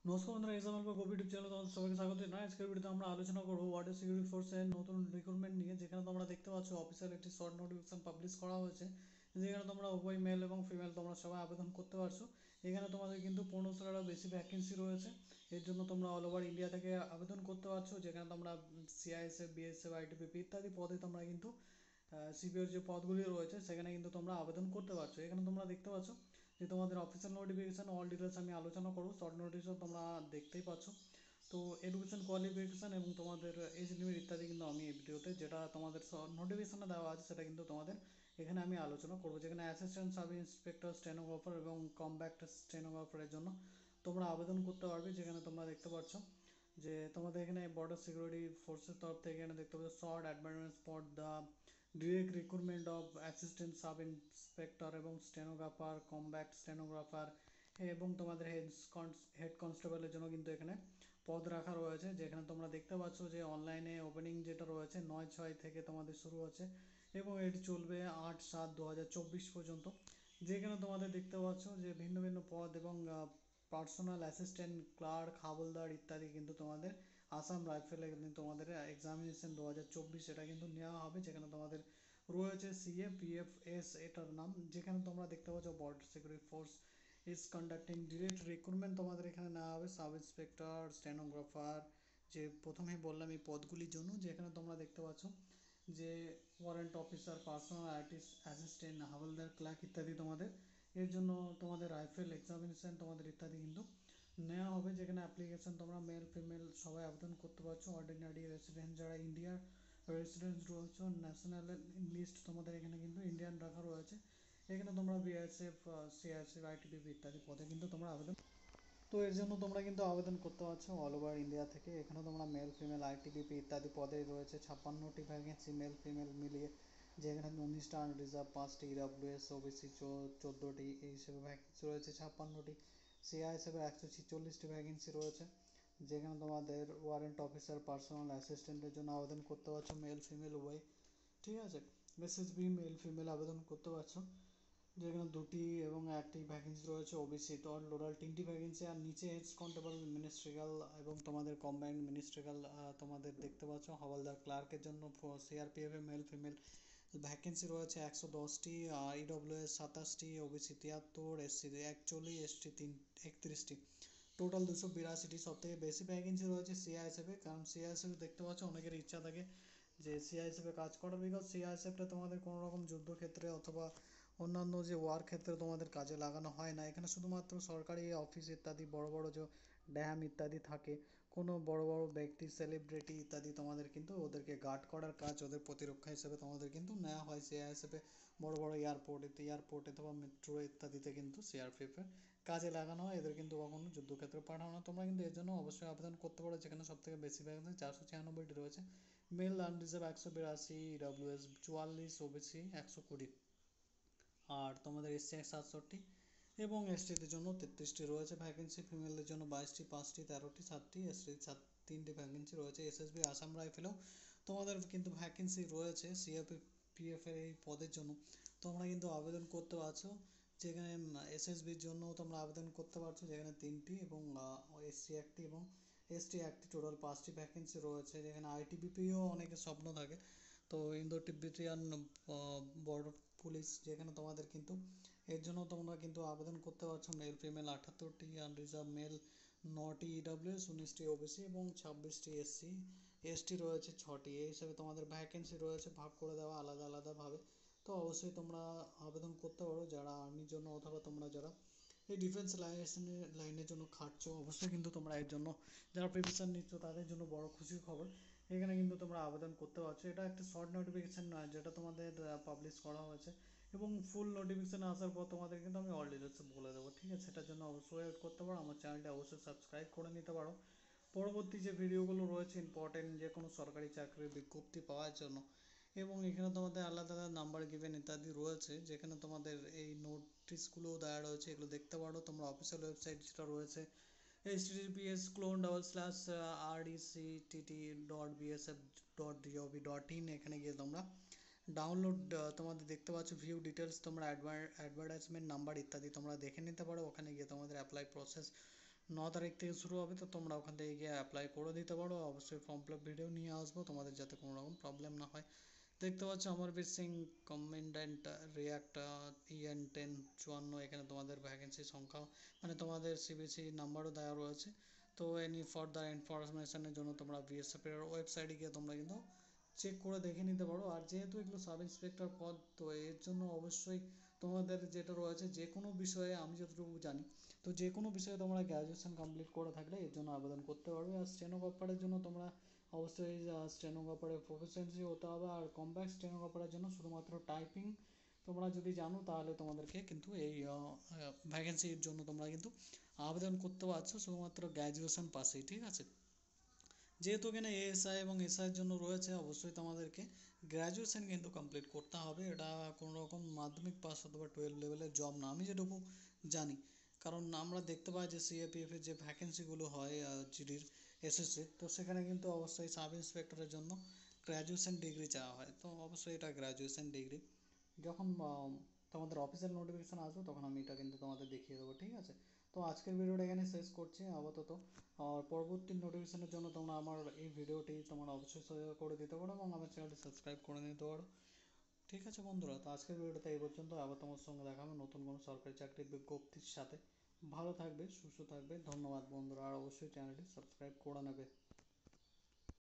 নমস্কার বন্ধুরা, এই সময় কোভিড চ্যানেলে তোমাদের সবাইকে স্বাগত জানাই। আজকের ভিডিওতে আমরা আলোচনা করবো ওয়াটার সিকিউরিটি ফোর্সের নতুন রিক্রুটমেন্ট নিয়ে, যেখানে তোমরা দেখতে পাচ্ছ অফিসিয়াল একটি শর্ট নোটিফিকেশন পাবলিশ করা হয়েছে, যেখানে তোমরা উভয় মেল এবং ফিমেল তোমরা সবাই আবেদন করতে পারছো। এখানে তোমাদের কিন্তু 1500টারও বেশি ভ্যাকেন্সি রয়েছে। এর জন্য তোমরা অল ওভার ইন্ডিয়া থেকে আবেদন করতে পারছো, যেখানে তোমরা সিআইএসএফ, বিএসএফ, আইটিবিপি ইত্যাদি পদে তোমরা কিন্তু সিপিওর যে পদগুলি রয়েছে সেখানে কিন্তু তোমরা আবেদন করতে পারছো। এখানে তোমরা দেখতে পাচ্ছ যে তোমাদের অফিসিয়াল নোটিফিকেশান অল ডিটেলস আমি আলোচনা করবো। শর্ট নোটিশও তোমরা দেখতেই পাচ্ছ। তো এডুকেশন কোয়ালিফিকেশান এবং তোমাদের এজ লিমিট ইত্যাদি কিন্তু আমি এই ভিডিওতে যেটা তোমাদের নোটিফিকেশানে দেওয়া আছে সেটা কিন্তু তোমাদের এখানে আমি আলোচনা করবো। যেখানে অ্যাসিস্ট্যান্ট সাব ইন্সপেক্টর স্টেনোগ্রাফার এবং কম্ব্যাক্ট স্টেনোগ্রাফারের জন্য তোমরা আবেদন করতে পারবে। যেখানে তোমরা দেখতে পাচ্ছ যে তোমাদের এখানে বর্ডার সিকিউরিটি ফোর্সের তরফ থেকে এখানে দেখতে পাচ্ছ short advance for the direct recruitment of assistant sub inspector এবং স্টেনোগ্রাফার, কম্ব্যাক্ট স্টেনোগ্রাফার এবং তোমাদের হেড কনস্টেবলের জন্য কিন্তু এখানে পদ রাখা রয়েছে। যেখানে তোমরা দেখতে পাচ্ছ যে অনলাইনে ওপেনিং যেটা রয়েছে 9/6 থেকে তোমাদের শুরু হচ্ছে এবং এটি চলবে 8/7/2024 পর্যন্ত। যেখানে তোমাদের দেখতে পাচ্ছ যে ভিন্ন ভিন্ন পদ এবং পার্সোনাল অ্যাসিস্ট্যান্ট, ক্লার্ক, হাবলদার ইত্যাদি কিন্তু তোমাদের আসাম রাইফেলে কিন্তু তোমাদের এক্সামিনেশন 2024 এটা কিন্তু নেওয়া হবে। যেখানে তোমাদের রয়েছে সিএপিএফএস এটার নাম। যেখানে তোমরা দেখতে পাচ্ছ border security force is conducting direct recruitment তোমাদের এখানে নেওয়া হবে সাব ইন্সপেক্টর, স্টেনোগ্রাফার, যে প্রথমেই বললাম এই পদগুলির জন্য। যেখানে তোমরা দেখতে পাচ্ছ যে warrant officer, personal artist, assistant, havildar, clerk ইত্যাদি তোমাদের এর জন্য তোমাদের রাইফেল এক্সামিনেশন তোমাদের ইত্যাদি কিন্তু নেওয়া হবে। যেখানে অ্যাপ্লিকেশন তোমরা মেল ফিমেল সবাই আবেদন করতে পারছো। অর্ডিনারি রেসিডেন্ট যারা ইন্ডিয়ার রেসিডেন্ট রয়েছে, ন্যাশনাল লিস্ট তোমাদের এখানে কিন্তু ইন্ডিয়ান রাখা রয়েছে। এখানে তোমরা বিএসএফ, সিআরএসএফ, আইটিবিপি ইত্যাদি পদে কিন্তু তোমরা আবেদন, তো এর জন্য তোমরা কিন্তু আবেদন করতে পারছো অল ওভার ইন্ডিয়া থেকে। এখানে তোমরা মেল ফিমেল আইটিবিপি ইত্যাদি পদে রয়েছে 56টি ভ্যাকেন্সি মেল ফিমেল মিলিয়ে। যেখানে 19টা আনরিজার্ভ, 5টি ইডাব্লিউএস, ওবিসি 14টি, এই হিসেবে ভ্যাকেন্সি রয়েছে 56টি। সিআইএসএফের 146টি ভ্যাকেন্সি রয়েছে। যেখানে তোমাদের ওয়ারেন্ট অফিসার, পার্সোনাল অ্যাসিস্ট্যান্টের জন্য আবেদন করতে পারছো মেল ফিমেল উভয়, ঠিক আছে। এসএসবি মেল ফিমেল আবেদন করতে পারছো। যেখানে 2টি এবং 1টি ভ্যাকেন্সি রয়েছে ওবিসি, তো টোটাল 3টি ভ্যাকেন্সি। আর নিচে হেড কনস্টেবল, মিনিস্ট্রিয়াল এবং তোমাদের কম্বাইন্ড মিনিস্ট্রিয়াল তোমাদের দেখতে পাচ্ছ হাওলদার, ক্লার্কের জন্য সিআরপিএফ এ মেল ফিমেল ভ্যাকেন্সি রয়েছে 110টি, ইডব্লিউএস 27টি, ওবিসি 73, এসসি 41, এসটি 31টি, টোটাল 282টি। সব থেকে বেশি ভ্যাকেন্সি রয়েছে সিআইএসএফে, কারণ সিআইএসএফে দেখতে পাচ্ছ অনেকের ইচ্ছা থাকে যে সিআইএসএফে কাজ করার, বিকজ সিআইএসএফটা তোমাদের কোনো রকম যুদ্ধক্ষেত্রে অথবা অন্যান্য যে ওয়ার ক্ষেত্রে তোমাদের কাজে লাগানো হয় না। এখানে শুধুমাত্র সরকারি অফিস ইত্যাদি বড় বড় যে ড্যাম ইত্যাদি থাকে, কোনো বড় বড় ব্যক্তি, সেলিব্রিটি ইত্যাদি তোমাদের কিন্তু ওদেরকে গার্ড করার কাজ, ওদের প্রতিরক্ষা হিসেবে তোমাদের কিন্তু নেওয়া হয় সিআইএসএফে। বড় বড় এয়ারপোর্ট অথবা মেট্রো ইত্যাদিতে কিন্তু সিআরপিএফের কাজে লাগানো হয়। এদের কিন্তু কখনো যুদ্ধক্ষেত্রে পাঠানো না। তোমরা কিন্তু এর জন্য অবশ্যই আবেদন করতে পারো। যেখানে সব থেকে বেশি ভ্যাকেন্সি 496টি রয়েছে। মেল আনরিজার্ভ 182, ইডব্লিউএস 44, ওবিসি 120, আর তোমাদের এসসি 67 এবং এসটিদের জন্য 33টি রয়েছে ভ্যাকেন্সি। ফিমেলদের জন্য 22টি, 5টি, 13টি, 7টি, এসটি 3টি ভ্যাকেন্সি রয়েছে। এসএসবি আসাম রাইফেলেও তোমাদের কিন্তু ভ্যাকেন্সি রয়েছে সিআরপিএফ এর এই পদের জন্য। তোমরা কিন্তু আবেদন করতে পারছো। যেখানে এসএসবির জন্য তোমরা আবেদন করতে পারছো, যেখানে 3টি এবং এসসি 1টি এবং এসটি 1টি, টোটাল 5টি ভ্যাকেন্সি রয়েছে। যেখানে আইটিবিপিও অনেকের স্বপ্ন থাকে, তো ইন্দো তিব্বতিয়ান বর্ডার পুলিশ, যেখানে তোমাদের কিন্তু এর জন্য তোমরা কিন্তু আবেদন করতে পারছো। মেল ফিমেল 78টি, আনরিজার্ভ মেল 9টি, ইডব্লিউএস 19টি, ওবিসি এবং 26টি, এসসি এসটি রয়েছে 6টি। এই হিসাবে তোমাদের ভ্যাকেন্সি রয়েছে ভাগ করে দেওয়া আলাদা আলাদাভাবে। তো অবশ্যই তোমরা আবেদন করতে পারো যারা আর্মির জন্য, অথবা তোমরা যারা এই ডিফেন্স লাইনের জন্য খাটছো। অবশ্যই কিন্তু তোমরা এর জন্য যারা প্রিপারেশন নিচ্ছ তাদের জন্য বড় খুশির খবর, এখানে কিন্তু তোমরা আবেদন করতে পারছো। এটা একটা শর্ট নোটিফিকেশান নয়, যেটা তোমাদের পাবলিশ করা হয়েছে, এবং ফুল নোটিফিকেশান আসার পর তোমাদের কিন্তু আমি অল ডিটেলস বলে দেবো, ঠিক আছে। সেটার জন্য অবশ্যই ওয়েট করতে পারো। আমার চ্যানেলটা অবশ্যই সাবস্ক্রাইব করে নিতে পারো। পরবর্তী যে ভিডিওগুলো রয়েছে ইম্পর্টেন্ট যে কোনো সরকারি চাকরির বিজ্ঞপ্তি পাওয়ার জন্য, এবং এখানে তোমাদের আলাদা আলাদা নাম্বার গিভেন ইত্যাদি রয়েছে। যেখানে তোমাদের এই নোটিশগুলোও দেওয়া রয়েছে, এগুলো দেখতে পারো তোমরা। অফিসিয়াল ওয়েবসাইট যেটা রয়েছে https://rdctt.bsf.gov.in, এখানে গিয়ে তোমরা ডাউনলোড তোমাদের দেখতে পাচ্ছ ভিউ ডিটেলস, তোমরা অ্যাডভার্টাইজমেন্ট নাম্বার ইত্যাদি তোমরা দেখে নিতে পারো। ওখানে গিয়ে তোমাদের অ্যাপ্লাই প্রসেস 9 তারিখ থেকে শুরু হবে, তো তোমরা ওখান থেকে গিয়ে অ্যাপ্লাই করে দিতে পারো। অবশ্যই ফর্ম ফিল আপ ভিডিও নিয়ে আসবো তোমাদের, যাতে কোনো রকম প্রবলেম না হয়। দেখতে পাচ্ছ অমরবীর সিং কমান্ড্যান্ট রিয়াক্ট EN10 54, এখানে তোমাদের ভ্যাকেন্সি সংখ্যা মানে তোমাদের সিবিসি নাম্বারও দেওয়া রয়েছে। তো এনি ফার্দার ইনফরমেশনের জন্য তোমরা BSF এর ওয়েবসাইটে গিয়ে তোমরা কিন্তু চেক করে দেখে নিতে পারো। আর যেহেতু এগুলো সাব ইন্সপেক্টর পদ, তো এর জন্য অবশ্যই তোমাদের যেটা রয়েছে যে কোনো বিষয়ে, আমি যতটুকু জানি, তো যে কোনো বিষয়ে তোমরা গ্র্যাজুয়েশন কমপ্লিট করে থাকলে এর জন্য আবেদন করতে পারবে। আর স্টেনোগ্রাফারের জন্য তোমরা অবশ্যই স্টেনোগ্রাফারের প্রফিসিয়েন্সি হতে হবে। আর কম্প্যাক্ট স্টেনোগ্রাফারের জন্য শুধুমাত্র টাইপিং তোমরা যদি জানো, তাহলে তোমাদেরকে কিন্তু এই ভ্যাকেন্সির জন্য তোমরা কিন্তু আবেদন করতে পারছো শুধুমাত্র গ্র্যাজুয়েশন পাসেই, ঠিক আছে। যেহেতু এখানে ASI এবং SI এর জন্য রয়েছে, অবশ্যই তোমাদেরকে গ্র্যাজুয়েশন কিন্তু কমপ্লিট করতে হবে। এটা কোনো রকম মাধ্যমিক পাস অথবা 12 লেভেলের জব না, আমি যেটুকু জানি। কারণ আমরা দেখতে পাই যে CAPF এর যে ভ্যাকেন্সিগুলো হয় জিডির, SSC, তো সেখানে কিন্তু অবশ্যই সাব ইন্সপেক্টরের জন্য গ্র্যাজুয়েশন ডিগ্রি চাওয়া হয়। তো অবশ্যই এটা গ্র্যাজুয়েশন ডিগ্রি। যখন তোমাদের অফিসিয়াল নোটিফিকেশান আসবে তখন আমি এটা কিন্তু তোমাদের দেখিয়ে দেবো, ঠিক আছে। তো আজকের ভিডিওটা এখানে শেষ করছি আপাতত। আর পরবর্তী নোটিফিকেশনের জন্য তোমরা আমার এই ভিডিওটি তোমরা অবশ্যই শেয়ার করে দিতে পারো এবং আমার চ্যানেলটি সাবস্ক্রাইব করে নিতে পারো, ঠিক আছে বন্ধুরা। তো আজকের ভিডিওটা এই পর্যন্ত, আবার তোমার সঙ্গে দেখা হবে নতুন কোনো সরকারি চাকরির বিজ্ঞপ্তির সাথে। ভালো থাকবে, সুস্থ থাকবে, ধন্যবাদ বন্ধুরা। আর অবশ্যই চ্যানেলটি সাবস্ক্রাইব করে নেবে।